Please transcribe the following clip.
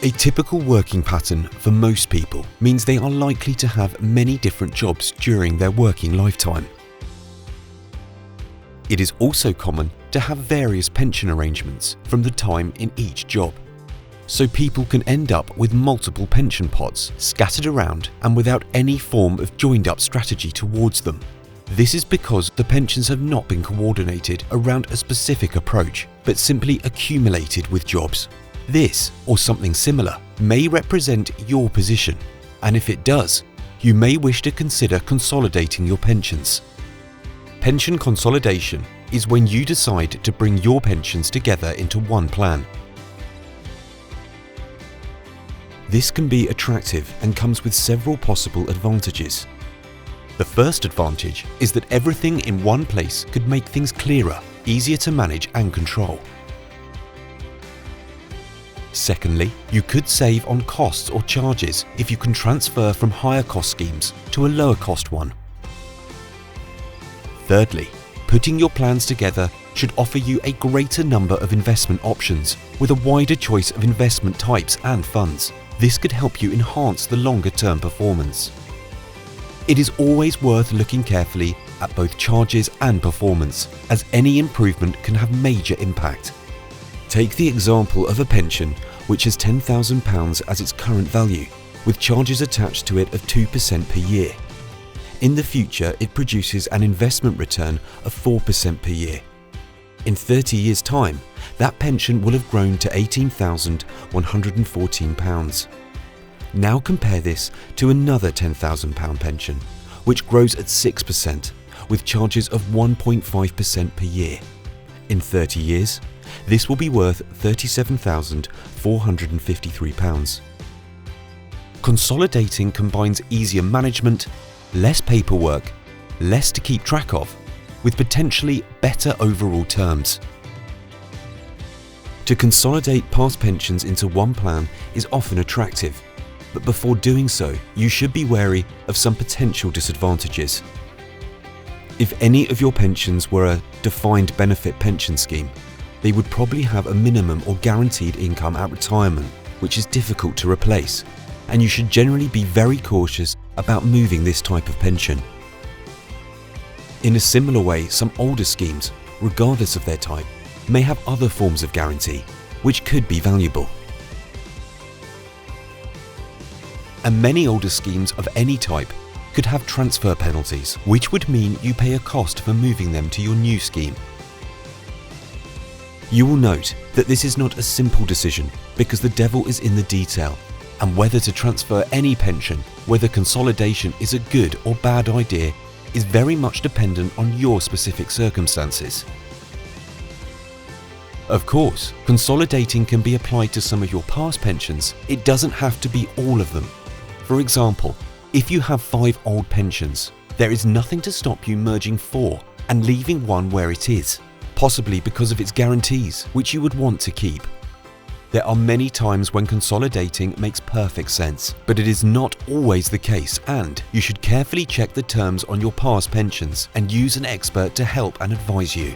A typical working pattern for most people means they are likely to have many different jobs during their working lifetime. It is also common to have various pension arrangements from the time in each job, so people can end up with multiple pension pots scattered around and without any form of joined-up strategy towards them. This is because the pensions have not been coordinated around a specific approach, but simply accumulated with jobs. This, or something similar, may represent your position, and if it does, you may wish to consider consolidating your pensions. Pension consolidation is when you decide to bring your pensions together into one plan. This can be attractive and comes with several possible advantages. The first advantage is that everything in one place could make things clearer, easier to manage and control. Secondly, you could save on costs or charges if you can transfer from higher cost schemes to a lower cost one. Thirdly, putting your plans together should offer you a greater number of investment options with a wider choice of investment types and funds. This could help you enhance the longer-term performance. It is always worth looking carefully at both charges and performance, as any improvement can have major impact. Take the example of a pension which has £10,000 as its current value, with charges attached to it of 2% per year. In the future, it produces an investment return of 4% per year. In 30 years' time, that pension will have grown to £18,114. Now compare this to another £10,000 pension, which grows at 6%, with charges of 1.5% per year. In 30 years, this will be worth £37,453. Consolidating combines easier management, less paperwork, less to keep track of, with potentially better overall terms. To consolidate past pensions into one plan is often attractive, but before doing so, you should be wary of some potential disadvantages. If any of your pensions were a defined benefit pension scheme, they would probably have a minimum or guaranteed income at retirement, which is difficult to replace, and you should generally be very cautious about moving this type of pension. In a similar way, some older schemes, regardless of their type, may have other forms of guarantee, which could be valuable. And many older schemes of any type could have transfer penalties, which would mean you pay a cost for moving them to your new scheme. You will note that this is not a simple decision because the devil is in the detail, and whether to transfer any pension, whether consolidation is a good or bad idea, is very much dependent on your specific circumstances. Of course, consolidating can be applied to some of your past pensions. It doesn't have to be all of them. For example, if you have 5 old pensions, there is nothing to stop you merging 4 and leaving one where it is, possibly because of its guarantees, which you would want to keep. There are many times when consolidating makes perfect sense, but it is not always the case, and you should carefully check the terms on your past pensions and use an expert to help and advise you.